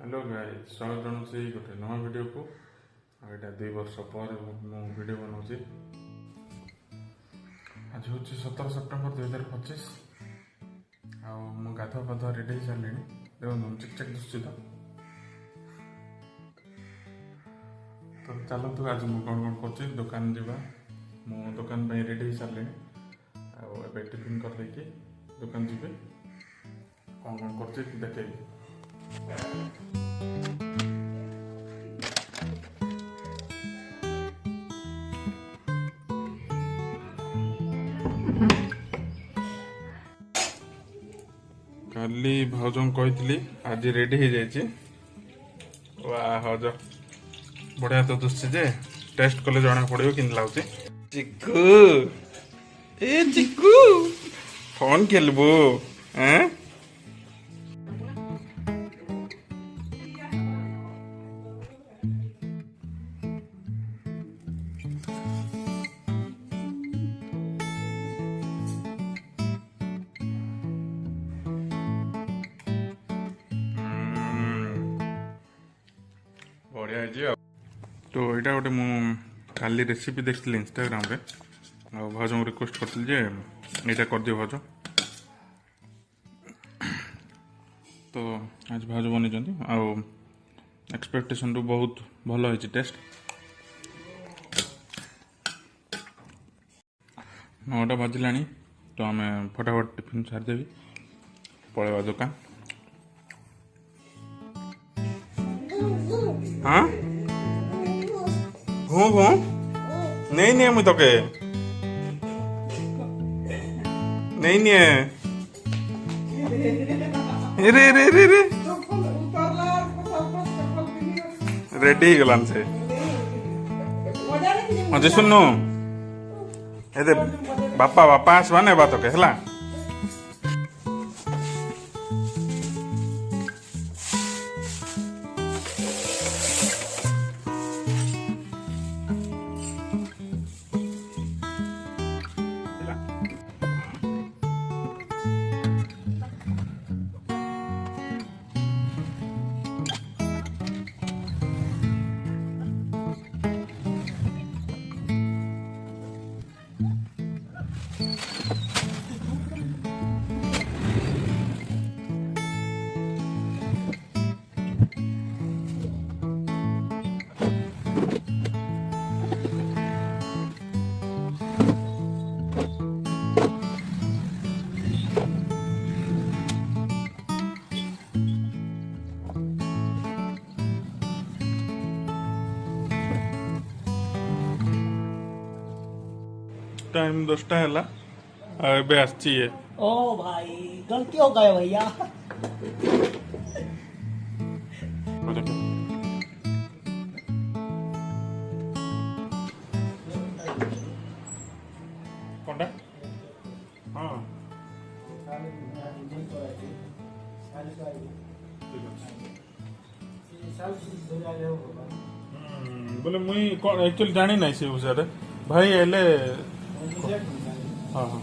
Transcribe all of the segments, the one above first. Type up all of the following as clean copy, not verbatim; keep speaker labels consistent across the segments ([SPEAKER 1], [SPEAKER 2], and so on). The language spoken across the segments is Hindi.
[SPEAKER 1] हेलो गाइस, स्वागत जनाऊँ गोटे नवा वीडियो को। यहाँ 2 वर्ष पर मु वीडियो बनाऊँ। आज हूँ 17 सेप्टेम्बर 2025। मु गाधुआ पाधुआ रेडी हो सारे। देखो चिक चिक दुसुची तो चलतु आज मुझे कौन कौन कर दुकान जावा। मु दुकान रेडी हो सारे। आबे टिफिन कर देकी दुकान जी कौन कौन कर देखे। काली भाज कही आज रेडी हो जाए। वाह बढ़िया तो दुसुची जे टेस्ट कले जना पड़ो कि लगुच। चिक्कू ए चिक्कू फोन खेलबो हैं? बढ़िया तो यहाँ गोटे मुझे रेसिपी देखी इंस्टाग्राम रे भाज रिक्वेस्ट करती जे यहाँ कर दियो भाज। तो आज भाज बन एक्सपेक्टेशन रु बहुत भल होती टेस्ट। 9टा बाजिला तो आम फटाफट टिफिन सारिदेवी पलैबा दुकान। हाँ भू भू नहीं नहीं मुझे तके नहीं नहीं रे रे रे रे रेडी गलान से मजे सुननु ए बापा बापा आसवा ने बात के हला। टाइम 10टा है एबे आछी है।
[SPEAKER 2] ओ भाई गलती हो गए भैया।
[SPEAKER 1] कोनटा हां बोले मुई एक्चुअली जानी नहीं से विषय भाई एले। हाँ हाँ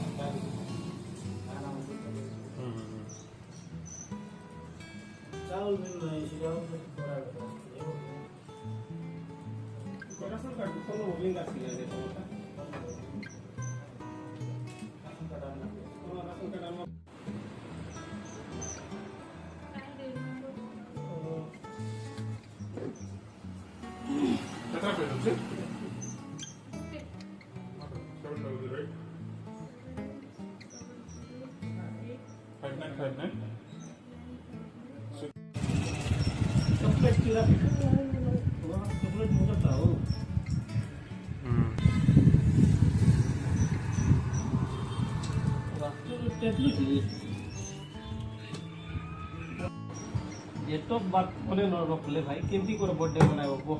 [SPEAKER 2] ये तो बात बोले न रखले भाई केमती कर बर्थडे मनाइबो को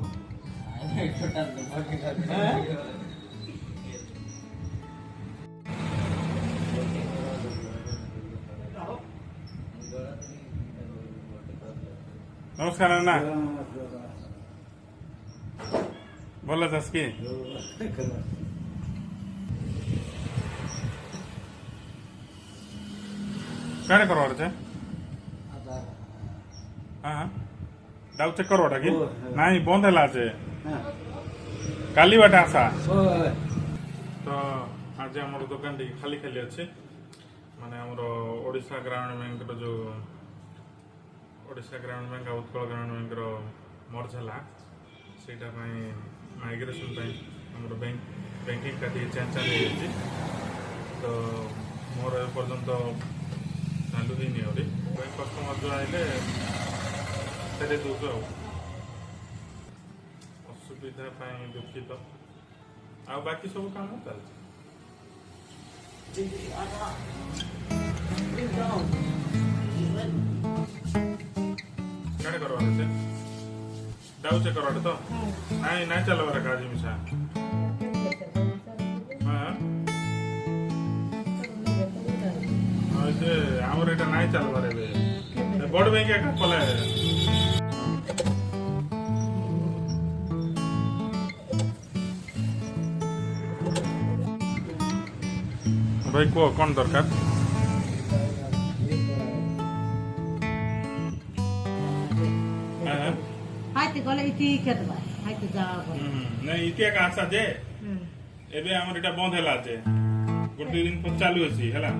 [SPEAKER 2] छोटा बर्थडे कर
[SPEAKER 1] नमस्कार अन्ना बोला दसकी क्या करवार छे? हाँ दाऊ चेक करोटा कि
[SPEAKER 2] ओ,
[SPEAKER 1] नाई बंद है आज काली बाटे आशा
[SPEAKER 2] ओए
[SPEAKER 1] तो आज आम दुकान टी खाली खाली अच्छे माने आमर ओडिशा ग्रामीण बैंक जो ओडिशा ग्रामीण बैंक और उत्कल ग्रामीण बैंक मर्ज है सेटा माइग्रेशन आमर बैंकिंग का चेंज चली तो मोर पर्यंत चालू ही कस्टमर जो आइले फेरे दूसु असुविधा दुखित आ बाकी सब काम चलছে करो से दाऊचे करो तो नहीं नहीं चलो रे काजी मिसा हां ऐसे आमर एटा नहीं चलवा रे बड़ बैंक का पले भाई को कौन दरकार
[SPEAKER 3] हाइते गले इति केतबा हाइते जा
[SPEAKER 1] नहीं इतिया का आशा जे एबे हमर एटा बंद हैला जे गोटे दिन पर चालू अछि हैला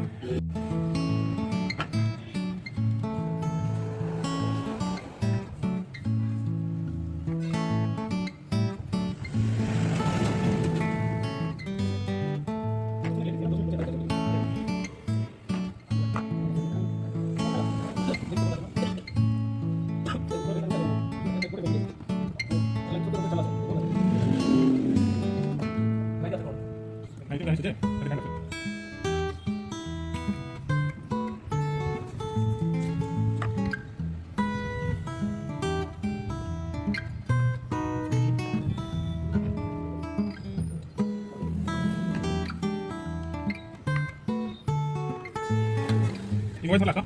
[SPEAKER 1] Igual es la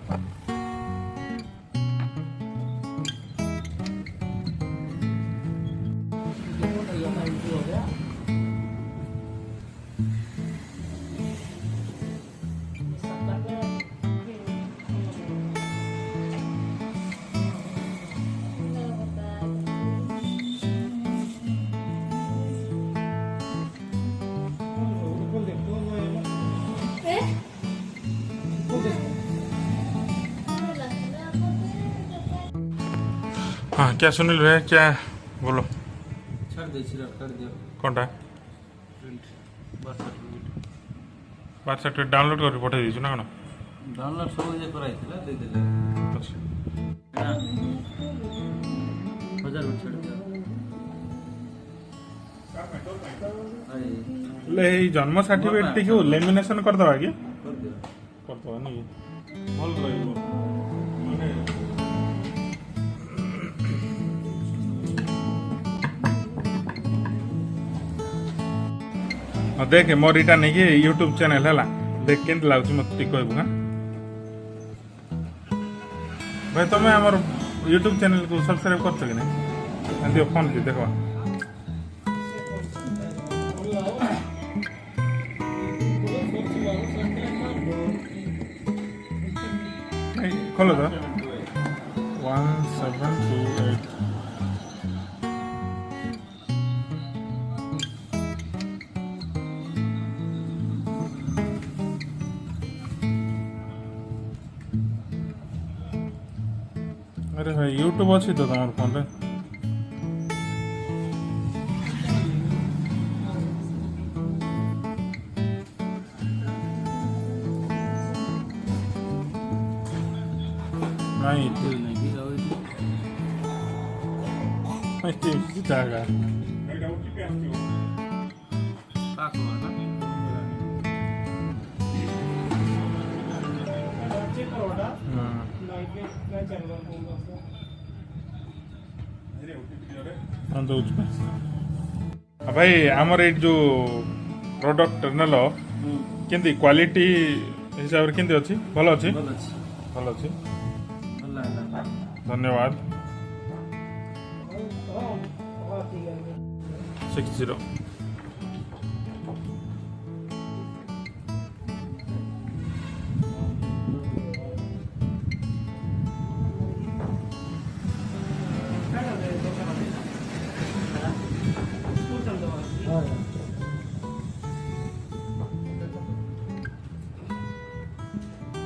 [SPEAKER 1] हाँ क्या सुनील भाई क्या बोलो
[SPEAKER 2] छाड़ दे छिरा कर दियो
[SPEAKER 1] कौनटा
[SPEAKER 2] प्रिंट बस सर्टिफिकेट
[SPEAKER 1] बात सर्टिफिकेट डाउनलोड कर पठाई दीजिए ना कौन
[SPEAKER 2] डाउनलोड सब जे कराई थिला दे दिले ना हजार में छाड़ दियो
[SPEAKER 1] ले जन्म सर्टिफिकेट टी लेमिनेशन कर दवा कि
[SPEAKER 2] कर दियो
[SPEAKER 1] कर दवा नहीं भल रहइबो माने देख मोर इटा नहीं कि यूट्यूब चैनल है देख के लगुच मत कहबू हाँ भाई तुम आम यूट्यूब चैनल को सब्सक्राइब कर कि नहीं दियो फोन की देखो खोलो तो 1728 अरे भाई यूट्यूब अच्छी तो तुम फोन रे नहीं
[SPEAKER 2] नहीं कि
[SPEAKER 1] नहीं जागा
[SPEAKER 2] पाको ना चेक करोटा लाइक क्या चैनल होगा
[SPEAKER 1] भाई आमर ये जो प्रोडक्ट नेल केंती क्वालिटी हिसाब से केंती अच्छी भल अच्छी भल अच्छी धन्यवाद 60
[SPEAKER 2] Hello.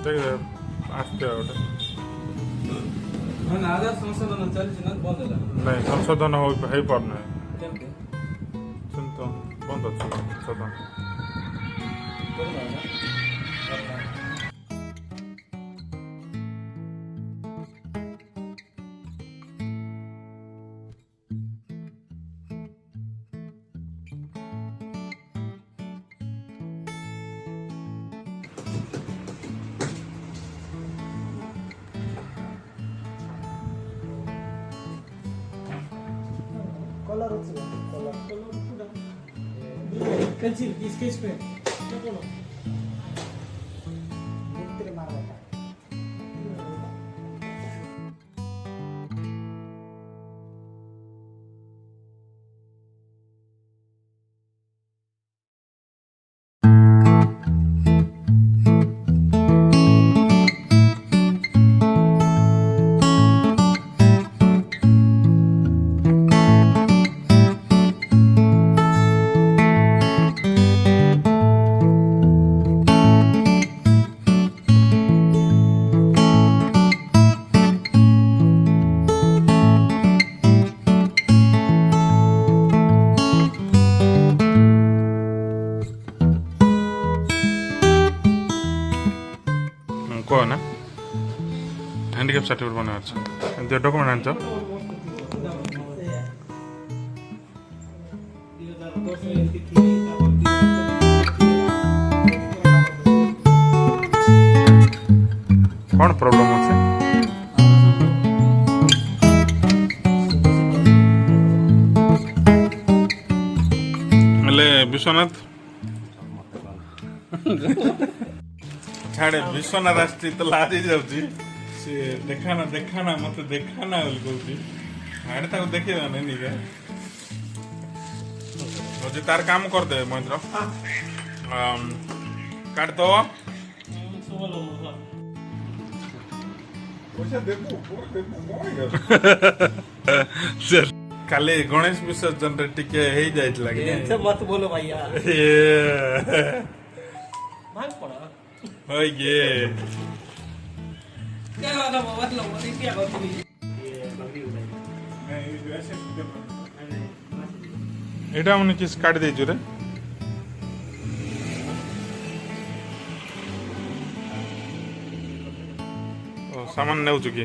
[SPEAKER 1] देख आस्ते गोटे
[SPEAKER 2] ମାନେ ଆଧାର ସଂଶୋଧନ ଚାଲିଛି ନା ବନ୍ଦ ହେଲା
[SPEAKER 1] ନାଇଁ ସଂଶୋଧନ ହେଇପାରୁନାହିଁ
[SPEAKER 2] କେମିତି
[SPEAKER 1] ତ ବନ୍ଦ ଅଛି ସଂଶୋଧନ
[SPEAKER 2] कलर ଅଛି କଲର पेंसिल स्केच पेन कोन ଭିତରେ ମାରବା
[SPEAKER 1] कह ना हैंडिकैप सर्टिफिकेट बना डॉक्यूमेंट आनछ कौन प्रॉब्लम अच्छे विश्वनाथ छाड़े विश्वनाथ आसती तो लाजी जाऊँगी सी देखाना मत देखाना बोली कहूँ छाड़े ताको देखेगा नहीं क्या मुझे तार काम कर दे महेंद्र काट दो काली गणेश विसर्जन रे टिके हे जाइतला कि
[SPEAKER 2] ऐसे मत बोलो भैया भाग पड़ा
[SPEAKER 1] ओए ये
[SPEAKER 2] क्या लगा मतलब वो क्या करती
[SPEAKER 1] एटा मने किस काट दे रे ओ सामान नेउ चुकी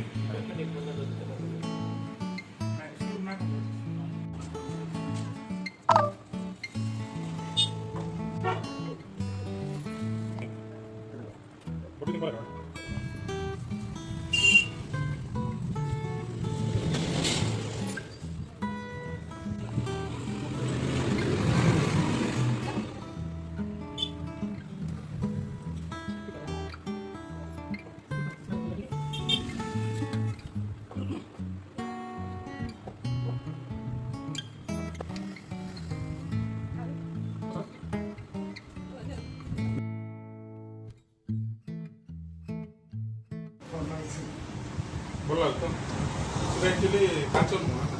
[SPEAKER 1] बोला तो एक्चुअली काचल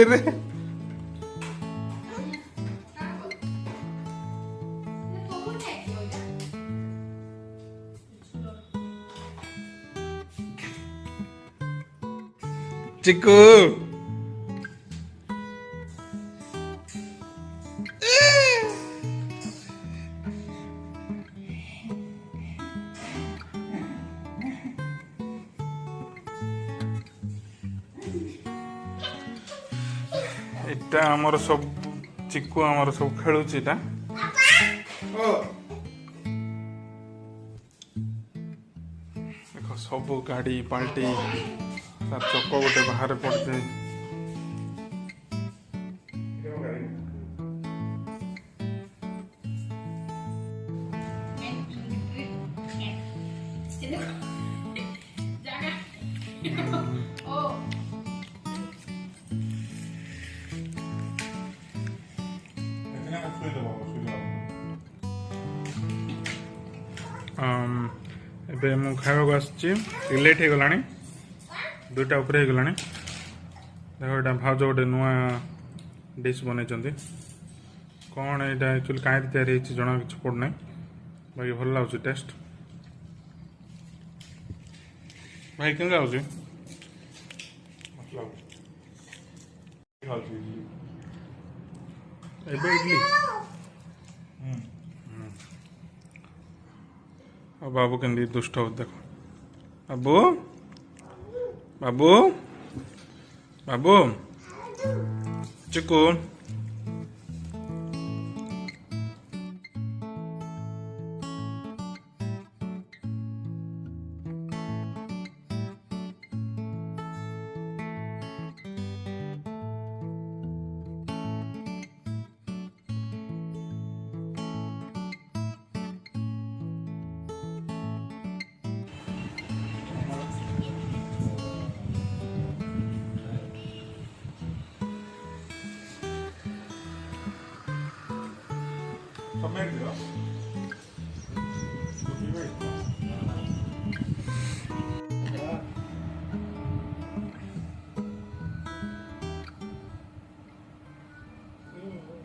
[SPEAKER 1] रे चिक्कू एटा हमर सब चिक्कू हमर सब खेलुची ता देख सब गाड़ी पाल्टी तार चक गोटे बाहर पड़ते ଏବେ ମୁଁ ଖାଇବାକୁ ଆସିଛି ଲେଟ୍ ହେଇଗଲାଣି 2ଟା ଉପରେ ହେଇଗଲାଣି ଦେଖ ଏଇଟା ଭାଉଜ ଗୋଟେ ନୂଆ ଡିସ୍ ବନେଇଛନ୍ତି କ'ଣ ଏଇଟା ଆକ୍ଚୁଆଲି କାହିଁକି ତିଆରି ହେଇଛି ଜଣା କିଛି ପଡ଼ୁନାହିଁ ବାକି ଭଲ ଲାଗୁଛି ଟେଷ୍ଟ ଭାଇ କେମିତି ଲାଗୁଛି ଏବେ ଇଡଲି ଆଉ ବାବୁ କେମିତି ଦୁଷ୍ଟ ହଉଛି ଦେଖ ବାବୁ ବାବୁ ବାବୁ ଚିକୁ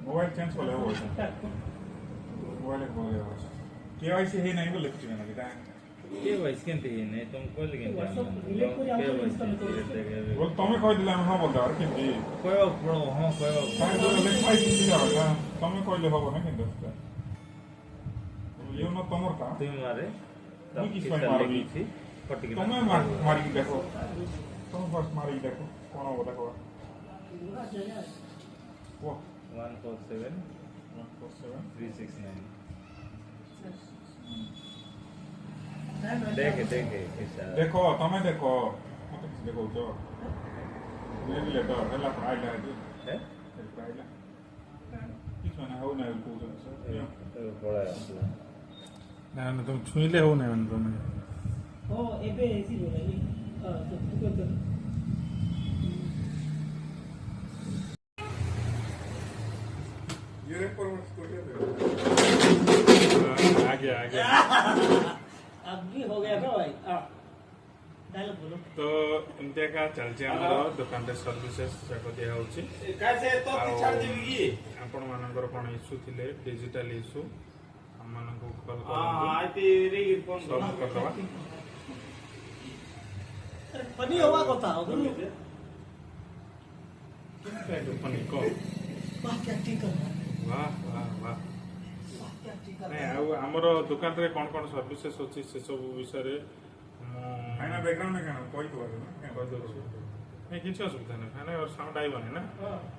[SPEAKER 1] मोबाइल चेंज कर ले मोबाइल केवाईसी है नहीं बोले कुछ ना बेटा
[SPEAKER 2] केवाईसी केंते है नहीं तुम कॉल केंते
[SPEAKER 1] बोल तमे कह दिला हम बोल और केंती
[SPEAKER 2] कहबा पड़ो हां कहबा
[SPEAKER 1] काहे बोले केवाईसी दिला ना तमे कहले हो ना केंते ये न तमर का
[SPEAKER 2] तुम मारे
[SPEAKER 1] तू किस में मारबी
[SPEAKER 2] कटिक
[SPEAKER 1] तमे मारी देखो तुम फर्स्ट मारी देखो कौन हो देखो वो
[SPEAKER 2] 147 369 देखे देखे
[SPEAKER 1] देखो तमे देखो मत देखो तो ये भी लेटर है ला प्राइड है
[SPEAKER 2] है
[SPEAKER 1] प्राइड किस में हो ना को
[SPEAKER 2] तो बड़ा
[SPEAKER 1] ना ना तुम छुईले हो ना तुम
[SPEAKER 2] ओ एबे ऐसी बोला ये तो
[SPEAKER 1] आगे आगे
[SPEAKER 2] अब भी हो गया था भाई डायलॉग बोलो
[SPEAKER 1] तो इंडिया का चलचे हमरो दुकान रे सर्विसेस जाको दिया होची
[SPEAKER 2] कैसे तो छाड़ देबी की
[SPEAKER 1] आपण मानकर कोन इशू थिले डिजिटल इशू हम मानन को कॉल कर
[SPEAKER 2] हां आईपी रे फोन
[SPEAKER 1] सॉल्व कर दवा
[SPEAKER 2] फनी हुआ कथा
[SPEAKER 1] फनी को
[SPEAKER 3] वाह क्या ठीक है
[SPEAKER 1] वाह वाह वाह नहीं आमर दुकान रे कौन कौन सर्विसेस अच्छी से सब विषय फाइना बैकग्राउंड में क्या कोई तो नहीं किसी असुविधा नहीं फाइना और साउंड आइबनी ना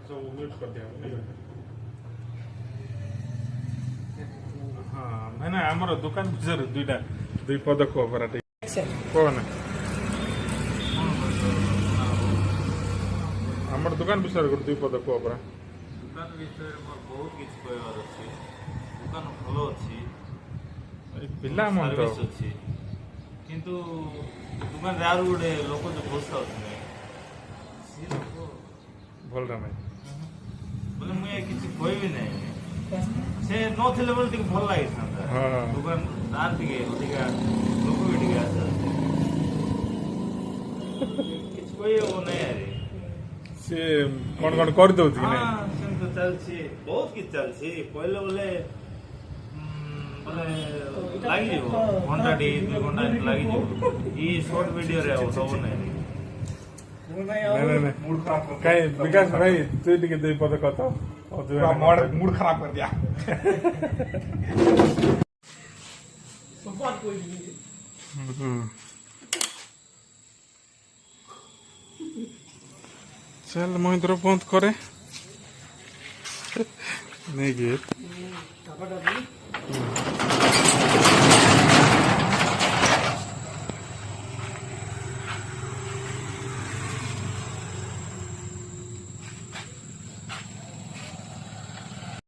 [SPEAKER 1] सब म्यूट कर दिया हाँ मैंने आमर दुकान विषय दुई पद खबर कौन आमर दुकान विषय दुई पद खबर
[SPEAKER 2] दुकान विषय मोर बहुत किछ कहबार अछि दुकान भलो अछि
[SPEAKER 1] पिला मन तो
[SPEAKER 2] सर्विस अछि किंतु दुकान यार गुडे लोक जो पोस्ट अछि सी लोक
[SPEAKER 1] भल रामे
[SPEAKER 2] बोले मुझे किछ कहबी नै से न थिले बोले टिक भल लागि था
[SPEAKER 1] हां
[SPEAKER 2] दुकान दार टिके अधिका लोक भी टिके आछा किछ कहबो नै यार
[SPEAKER 1] से कौन कर दो कि नहीं
[SPEAKER 2] हां सेम तो चलछि बहुत किछ चलछि पहले बोले लागि जीवो घंटा डी 2 घंटा लागि जीवो ई शॉर्ट वीडियो रे हो सब नै
[SPEAKER 1] नहीं मूड खराब कहीं विकास भाई तू टिके दे पद कत मूड खराब कर दिया
[SPEAKER 2] सब कोई नहीं
[SPEAKER 1] चल महिंद्र बंद करे नहीं गे